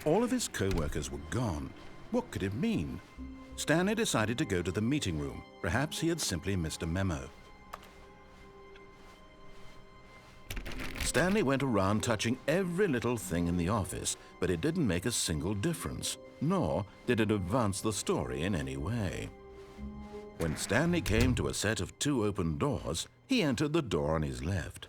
All of his co-workers were gone. What could it mean? Stanley decided to go to the meeting room. Perhaps he had simply missed a memo. Stanley went around touching every little thing in the office, but it didn't make a single difference, nor did it advance the story in any way. When Stanley came to a set of 2 open doors, he entered the door on his left.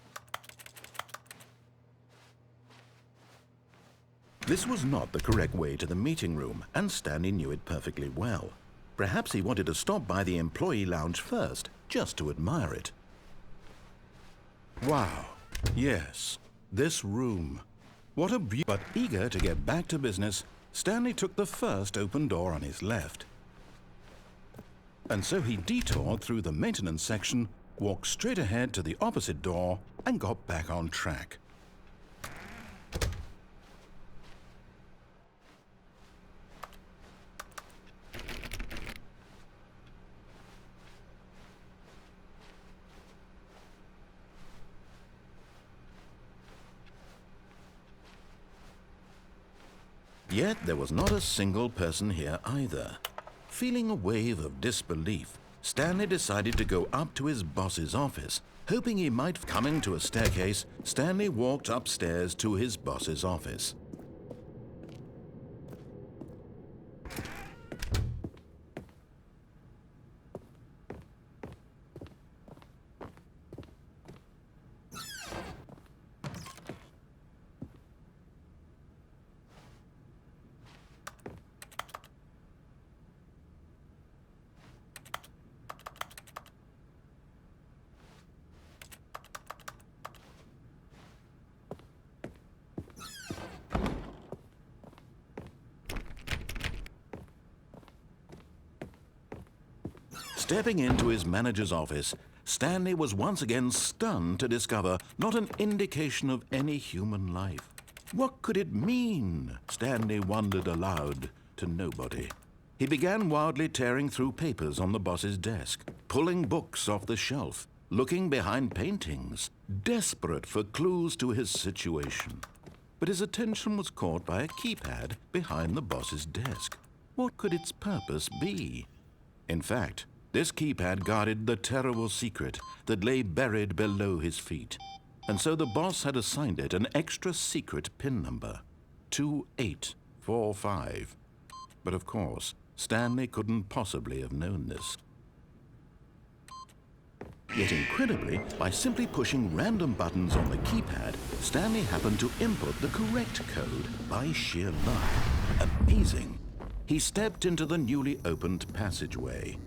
This was not the correct way to the meeting room, and Stanley knew it perfectly well. Perhaps he wanted to stop by the employee lounge first, just to admire it. Wow, yes, this room. What a beauty. But eager to get back to business, Stanley took the first open door on his left. And so he detoured through the maintenance section, walked straight ahead to the opposite door, and got back on track. Yet there was not a single person here either. Feeling a wave of disbelief, Stanley decided to go up to his boss's office, hoping he might. Coming to a staircase, Stanley walked upstairs to his boss's office. Stepping into his manager's office, Stanley was once again stunned to discover not an indication of any human life. What could it mean? Stanley wondered aloud to nobody. He began wildly tearing through papers on the boss's desk, pulling books off the shelf, looking behind paintings, desperate for clues to his situation. But his attention was caught by a keypad behind the boss's desk. What could its purpose be? In fact, this keypad guarded the terrible secret that lay buried below his feet. And so the boss had assigned it an extra secret PIN number, 2845. But of course, Stanley couldn't possibly have known this. Yet incredibly, by simply pushing random buttons on the keypad, Stanley happened to input the correct code by sheer luck. Amazing! He stepped into the newly opened passageway.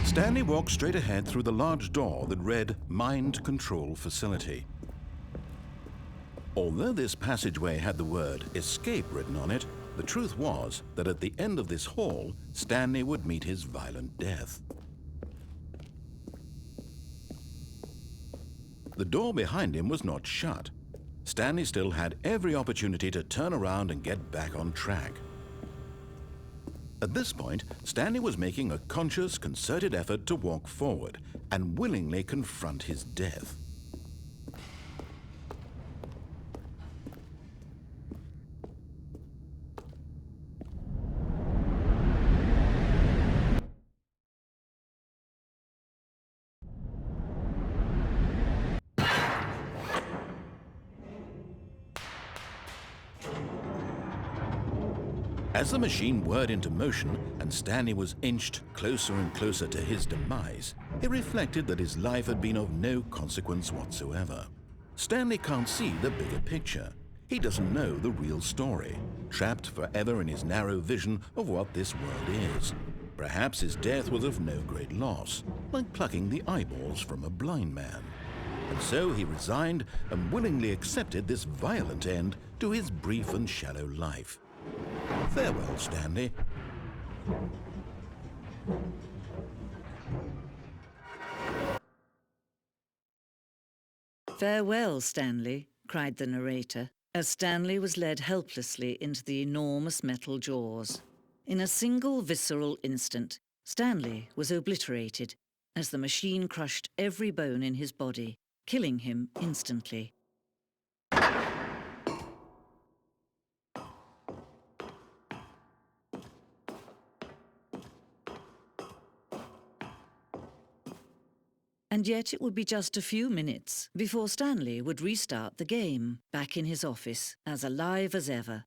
Stanley walked straight ahead through the large door that read Mind Control Facility. Although this passageway had the word escape written on it, the truth was that at the end of this hall, Stanley would meet his violent death. The door behind him was not shut. Stanley still had every opportunity to turn around and get back on track. At this point, Stanley was making a conscious, concerted effort to walk forward and willingly confront his death. As the machine whirred into motion and Stanley was inched closer and closer to his demise, he reflected that his life had been of no consequence whatsoever. Stanley can't see the bigger picture. He doesn't know the real story, trapped forever in his narrow vision of what this world is. Perhaps his death was of no great loss, like plucking the eyeballs from a blind man. And so he resigned and willingly accepted this violent end to his brief and shallow life. Farewell, Stanley. "Farewell, Stanley," cried the narrator, as Stanley was led helplessly into the enormous metal jaws. In a single visceral instant, Stanley was obliterated as the machine crushed every bone in his body, killing him instantly. And yet it would be just a few minutes before Stanley would restart the game, back in his office, as alive as ever.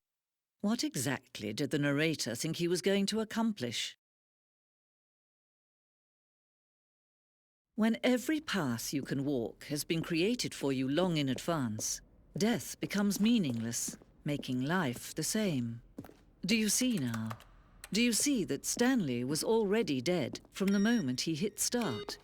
What exactly did the narrator think he was going to accomplish? When every path you can walk has been created for you long in advance, death becomes meaningless, making life the same. Do you see now? Do you see that Stanley was already dead from the moment he hit start?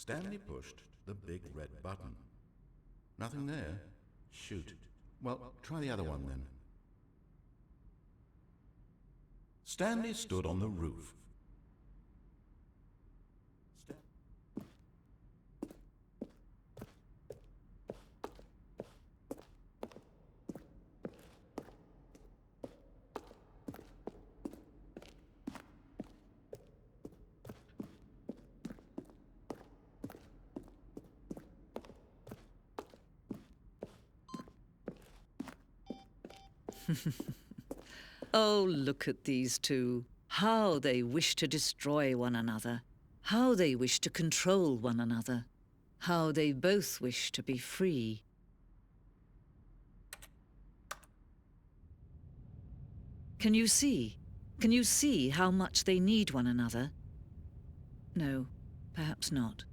Stanley pushed the big red button. Nothing there? Shoot. Well, try the other one then. Stanley stood on the roof. Oh, look at these two. How they wish to destroy one another. How they wish to control one another. How they both wish to be free. Can you see? Can you see how much they need one another? No, perhaps not.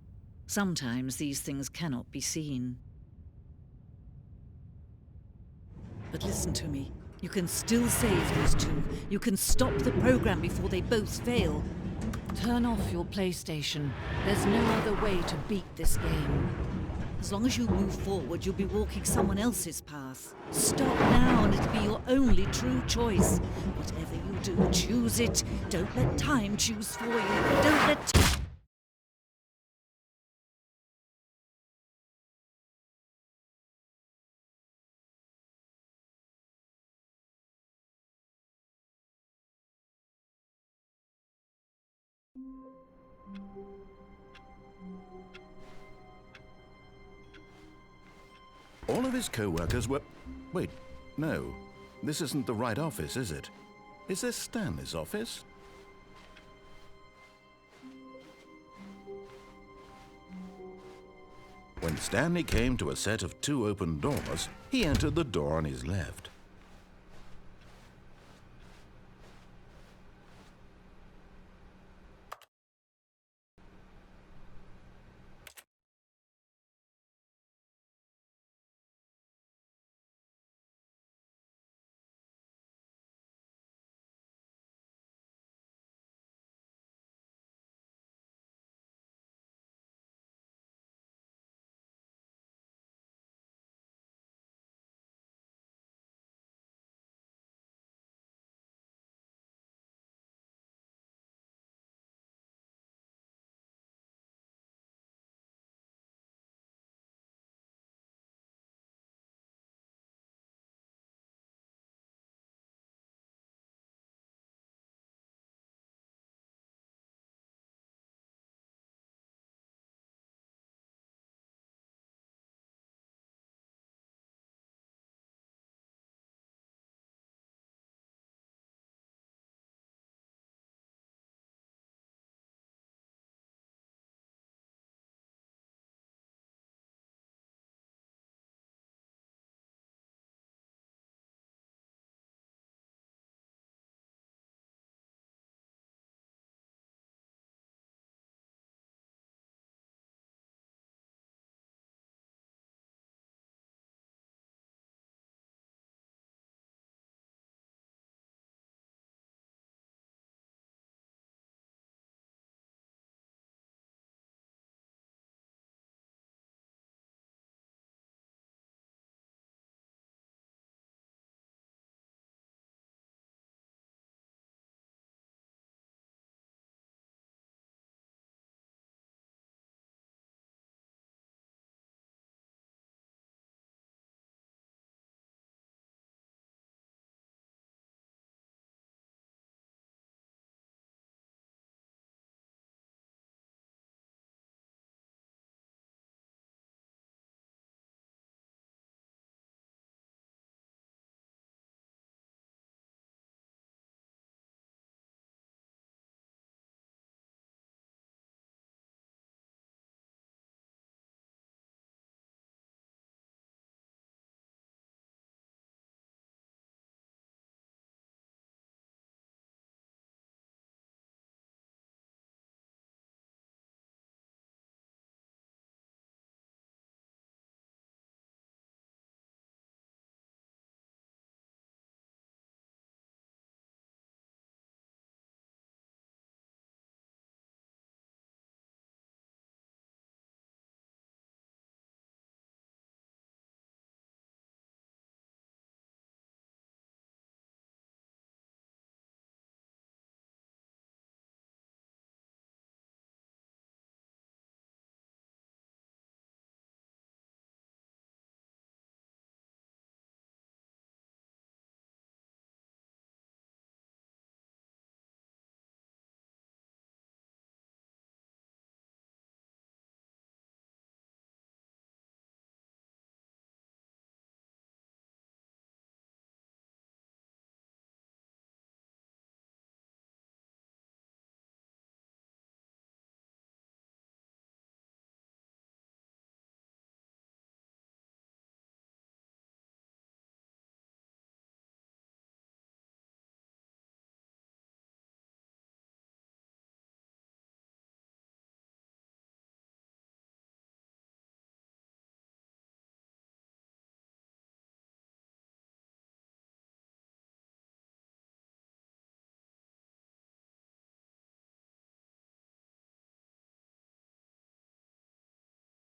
Sometimes these things cannot be seen. But listen to me. You can still save these two. You can stop the program before they both fail. Turn off your PlayStation. There's no other way to beat this game. As long as you move forward, you'll be walking someone else's path. Stop now and it'll be your only true choice. Whatever you do, choose it. Don't let time choose for you. Don't let... All of his co-workers were... Wait, no. This isn't the right office, is it? Is this Stanley's office? When Stanley came to a set of 2 open doors, he entered the door on his left.